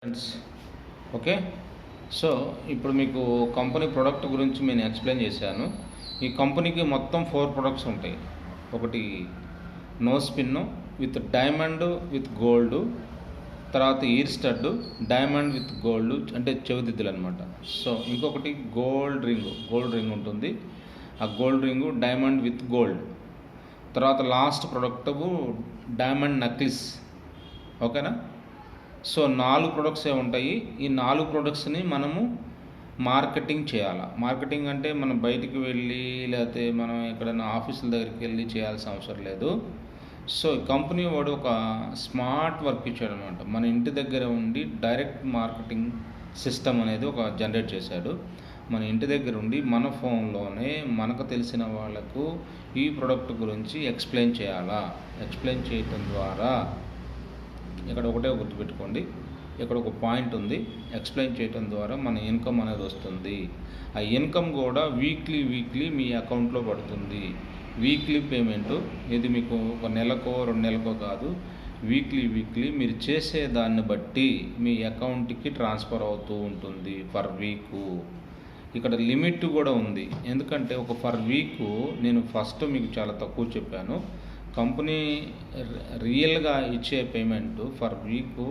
Friends, okay. So ఇప్పుడు మీకు company product గురించి నేను ఎక్స్ప్లెయిన్ చేశాను. ఈ కంపెనీకి మొత్తం 4 ప్రొడక్ట్స్ ఉంటాయి. ఒకటి nose pin with diamond with gold, తర్వాత ear stud diamond with gold అంటే చెవిదిద్దులు అనమాట. సో ఇంకొకటి గోల్డ్ రింగ్ ఉంటుంది. ఆ gold ring diamond with gold. తర్వాత లాస్ట్ ప్రొడక్ట్ డైమండ్ నక్లిస్. ఓకేనా. సో 4 ప్రొడక్ట్సే ఉంటాయి. ఈ 4 ప్రొడక్ట్స్ని మనము మార్కెటింగ్ చేయాలి. మార్కెటింగ్ అంటే మనం బయటికి వెళ్ళి లేకపోతే మనం ఎక్కడైనా ఆఫీసుల దగ్గరికి వెళ్ళి చేయాల్సిన అవసరం లేదు. సో కంపెనీ వాడు ఒక స్మార్ట్ వర్క్ ఇచ్చాడు అనమాట. మన ఇంటి దగ్గర ఉండి డైరెక్ట్ మార్కెటింగ్ సిస్టమ్ అనేది ఒక జనరేట్ చేశాడు. మన ఇంటి దగ్గర ఉండి మన ఫోన్లోనే మనకు తెలిసిన వాళ్ళకు ఈ ప్రోడక్ట్ గురించి ఎక్స్ప్లెయిన్ చేయాలా. ఎక్స్ప్లెయిన్ చేయటం ద్వారా ఇక్కడ ఒకటే గుర్తుపెట్టుకోండి, ఇక్కడ ఒక పాయింట్ ఉంది. ఎక్స్ప్లెయిన్ చేయడం ద్వారా మన ఇన్కమ్ అనేది వస్తుంది. ఆ ఇన్కమ్ కూడా వీక్లీ మీ అకౌంట్లో పడుతుంది. వీక్లీ పేమెంటు ఇది మీకు ఒక నెలకో 2 నెలకో కాదు, వీక్లీ మీరు చేసే దాన్ని బట్టి మీ అకౌంట్కి ట్రాన్స్ఫర్ అవుతూ ఉంటుంది పర్ వీకు. ఇక్కడ లిమిట్ కూడా ఉంది. ఎందుకంటే ఒక పర్ వీకు నేను ఫస్ట్ మీకు చాలా తక్కువ చెప్పాను. కంపెనీ రియల్గా ఇచ్చే పేమెంట్ ఫర్ వీకు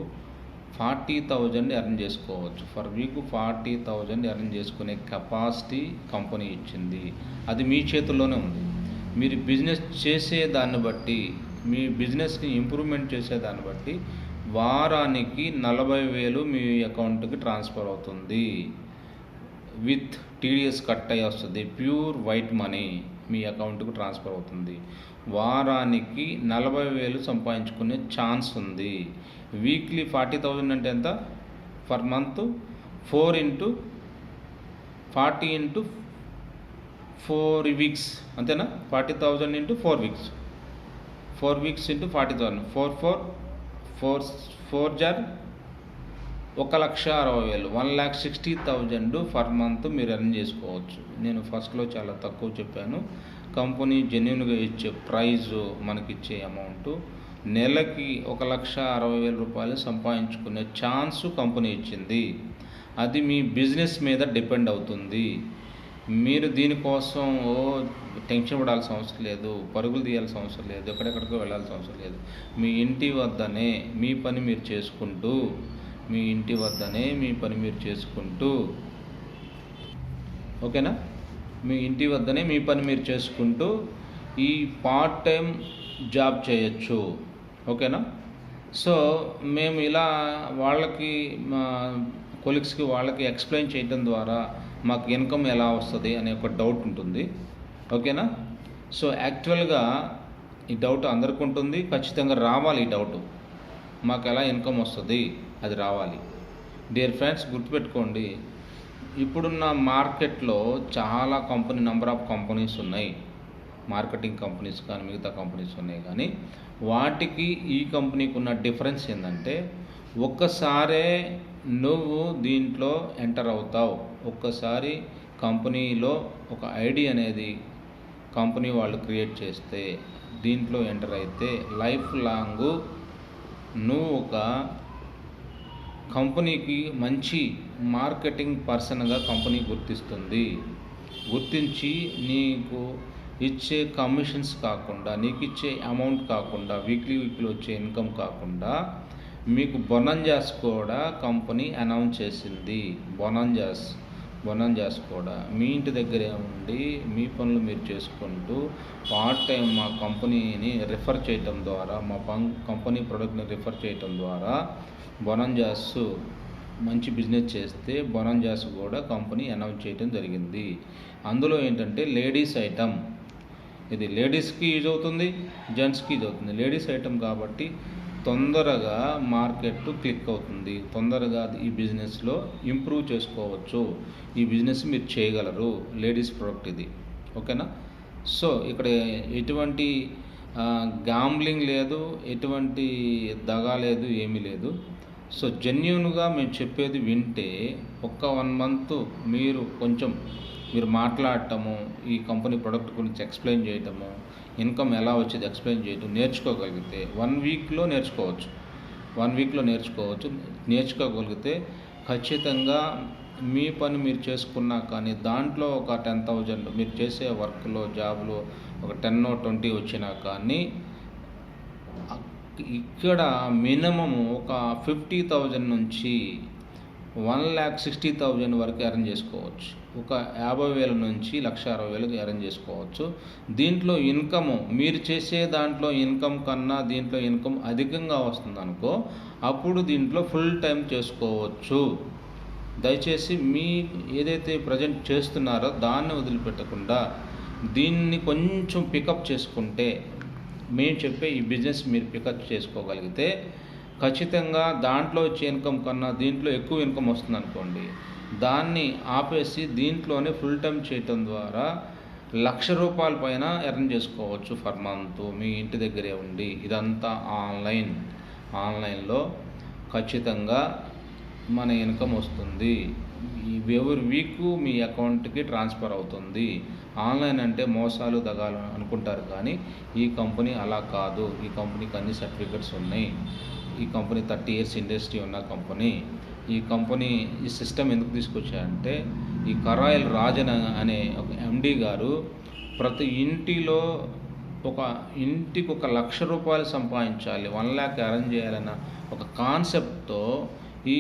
40,000 ఎర్న్ చేసుకోవచ్చు. ఫర్ వీకు 40,000 ఎర్న్ చేసుకునే కెపాసిటీ కంపెనీ ఇచ్చింది. అది మీ చేతుల్లోనే ఉంది. మీరు బిజినెస్ చేసే దాన్ని బట్టి, మీ బిజినెస్ని ఇంప్రూవ్మెంట్ చేసే దాన్ని బట్టి వారానికి 40,000 మీ అకౌంట్కి ట్రాన్స్ఫర్ అవుతుంది. విత్ టీడీఎస్ కట్ అయ్యి వస్తుంది. ప్యూర్ వైట్ మనీ మీ అకౌంట్కి ట్రాన్స్ఫర్ అవుతుంది. వారానికి 40,000 సంపాదించుకునే ఛాన్స్ ఉంది. వీక్లీ 40,000 అంటే ఎంత? Per month 4 into 40 into 4 weeks అంతేనా? 40,000 into 4 weeks. 4 weeks into 40,000. 4 జార్ 1,60,000, 1,60,000 పర్ మంత్ మీరు ఎర్న్ చేసుకోవచ్చు. నేను ఫస్ట్లో చాలా తక్కువ చెప్పాను. కంపెనీ జెన్యున్గా ఇచ్చే ప్రైజు, మనకిచ్చే అమౌంట్ నెలకి 1,60,000 రూపాయలు సంపాదించుకునే ఛాన్సు కంపెనీ ఇచ్చింది. అది మీ బిజినెస్ మీద డిపెండ్ అవుతుంది. మీరు దీనికోసం టెన్షన్ పడాల్సిన అవసరం లేదు, పరుగులు తీయాల్సిన అవసరం లేదు, ఎక్కడెక్కడికో వెళ్ళాల్సిన అవసరం లేదు. మీ ఇంటి వద్దనే మీ పని మీరు చేసుకుంటూ ఓకేనా. మీ ఇంటి వద్దనే మీ పని మీరు చేసుకుంటూ ఈ పార్ట్ టైం జాబ్ చేయొచ్చు. ఓకేనా. సో మేము ఇలా వాళ్ళకి, మా కొలీగ్స్కి వాళ్ళకి ఎక్స్ప్లెయిన్ చేయడం ద్వారా మాకు ఇన్కమ్ ఎలా వస్తుంది అనే ఒక డౌట్ ఉంటుంది. ఓకేనా. సో యాక్చువల్గా ఈ డౌట్ అందరికీ ఉంటుంది. ఖచ్చితంగా రావాలి ఈ డౌట్. మాకు ఎలా ఇన్కమ్ వస్తుంది, అది రావాలి. డియర్ ఫ్రెండ్స్, గుర్తుపెట్టుకోండి, ఇప్పుడున్న మార్కెట్లో చాలా నెంబర్ ఆఫ్ కంపెనీస్ ఉన్నాయి. మార్కెటింగ్ కంపెనీస్ కానీ మిగతా కంపెనీస్ ఉన్నాయి. కానీ వాటికి ఈ కంపెనీకి ఉన్న డిఫరెన్స్ ఏంటంటే, ఒక్కసారే నువ్వు దీంట్లో ఎంటర్ అవుతావు. ఒక్కసారి కంపెనీలో ఒక ఐడి అనేది కంపెనీ వాళ్ళు క్రియేట్ చేస్తే, దీంట్లో ఎంటర్ అయితే లైఫ్ లాంగ్ నువ్వు ఒక కంపెనీకి మంచి మార్కెటింగ్ పర్సన్గా కంపెనీ గుర్తించి నీకు ఇచ్చే కమిషన్స్ కాకుండా, నీకు ఇచ్చే అమౌంట్ కాకుండా, వీక్లీ వచ్చే ఇన్కమ్ కాకుండా మీకు బొనాంజాస్ కూడా కంపెనీ అనౌన్స్ చేసింది. బొనాంజాస్ కూడా మీ ఇంటి దగ్గరే ఉండి మీ పనులు మీరు చేసుకుంటూ పార్ట్ టైం మా కంపెనీని రిఫర్ చేయటం ద్వారా, మా కంపెనీ ప్రోడక్ట్ని రిఫర్ చేయటం ద్వారా బొనాంజాస్ మంచి బిజినెస్ చేస్తే బొనాంజాస్ కూడా కంపెనీ అనౌన్స్ చేయడం జరిగింది. అందులో ఏంటంటే లేడీస్ ఐటమ్. ఇది లేడీస్కి యూజ్ అవుతుంది, జెంట్స్కి యూజ్ అవుతుంది. లేడీస్ ఐటమ్ కాబట్టి తొందరగా మార్కెట్ క్లిక్ అవుతుంది. తొందరగా ఈ బిజినెస్లో ఇంప్రూవ్ చేసుకోవచ్చు. ఈ బిజినెస్ మీరు చేయగలరు. లేడీస్ ప్రోడక్ట్ ఇది. ఓకేనా. సో ఇక్కడ ఎటువంటి గ్యాంబ్లింగ్ లేదు, ఎటువంటి దగా లేదు, ఏమీ లేదు. సో జెన్యూన్గా మేము చెప్పేది వింటే ఒక్క 1 month మీరు మాట్లాడటము, ఈ కంపెనీ ప్రోడక్ట్ గురించి ఎక్స్ప్లెయిన్ చేయటము, ఇన్కమ్ ఎలా వచ్చేది ఎక్స్ప్లెయిన్ చేయటం నేర్చుకోగలిగితే 1 weekలో నేర్చుకోవచ్చు. 1 వీక్లో నేర్చుకోవచ్చు. నేర్చుకోగలిగితే ఖచ్చితంగా మీ పని మీరు చేసుకున్నా కానీ దాంట్లో ఒక 10,000 మీరు చేసే వర్క్లో జాబ్లో ఒక 10 20 వచ్చినా కానీ ఇక్కడ మినిమం ఒక 50,000 నుంచి 1,60,000 వరకు ఎర్న్ చేసుకోవచ్చు. ఒక 50,000 నుంచి 1,60,000 ఎర్న్ చేసుకోవచ్చు. దీంట్లో ఇన్కము మీరు చేసే దాంట్లో ఇన్కమ్ కన్నా దీంట్లో ఇన్కమ్ అధికంగా వస్తుందనుకో, అప్పుడు దీంట్లో ఫుల్ టైం చేసుకోవచ్చు. దయచేసి మీ ఏదైతే ప్రజెంట్ చేస్తున్నారో దాన్ని వదిలిపెట్టకుండా దీన్ని కొంచెం పికప్ చేసుకుంటే, మేము చెప్పే ఈ బిజినెస్ మీరు పికప్ చేసుకోగలిగితే ఖచ్చితంగా దాంట్లో వచ్చే ఇన్కమ్ కన్నా దీంట్లో ఎక్కువ ఇన్కమ్ వస్తుంది అనుకోండి, దాన్ని ఆపేసి దీంట్లోనే ఫుల్ టైం చేయటం ద్వారా ₹1,00,000 పైన ఎర్న్ చేసుకోవచ్చు ఫర్ మంత్ మీ ఇంటి దగ్గరే ఉండి. ఇదంతా ఆన్లైన్లో ఖచ్చితంగా మన ఇన్కమ్ వస్తుంది. ఎవరి వీక్ మీ అకౌంట్కి ట్రాన్స్ఫర్ అవుతుంది. ఆన్లైన్ అంటే మోసాలు దగాలు అనుకుంటారు, కానీ ఈ కంపెనీ అలా కాదు. ఈ కంపెనీకి అన్ని సర్టిఫికెట్స్ ఉన్నాయి. ఈ కంపెనీ 30 years ఇండస్ట్రీ ఉన్న కంపెనీ. ఈ సిస్టమ్ ఎందుకు తీసుకొచ్చారంటే, ఈ కరాయల్ రాజన్ అనే ఒక ఎండి గారు ప్రతి ఇంటిలో ఒక ఇంటికి ఒక ₹1,00,000 సంపాదించాలి, 1 lakh ఎర్న్ చేయాలన్న ఒక కాన్సెప్ట్తో ఈ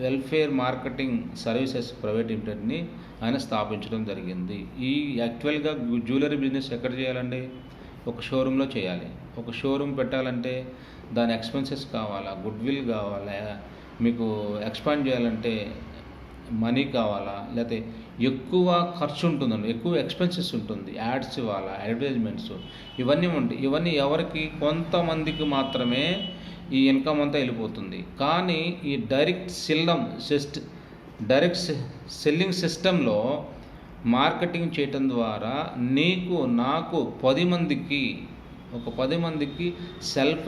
వెల్ఫేర్ మార్కెటింగ్ సర్వీసెస్ ప్రైవేట్ లిమిటెడ్ని ఆయన స్థాపించడం జరిగింది. ఈ యాక్చువల్గా జ్యువెలరీ బిజినెస్ ఎక్కడ చేయాలండి? ఒక షోరూంలో చేయాలి. ఒక షోరూమ్ పెట్టాలంటే దాని ఎక్స్పెన్సెస్ కావాలా, గుడ్విల్ కావాలా, మీకు ఎక్స్పాండ్ చేయాలంటే మనీ కావాలా, లేకపోతే ఎక్కువ ఖర్చు ఉంటుందండి, ఎక్కువ ఎక్స్పెన్సెస్ ఉంటుంది, యాడ్స్ ఇవ్వాలా, అడ్వర్టైజ్మెంట్స్ ఇవన్నీ ఉంటాయి. ఇవన్నీ ఎవరికి? కొంతమందికి మాత్రమే ఈ ఇన్కమ్ అంతా వెళ్ళిపోతుంది. కానీ ఈ డైరెక్ట్ సెల్లింగ్ సిస్టంలో మార్కెటింగ్ చేయటం ద్వారా నాకు 10 మందికి సెల్ఫ్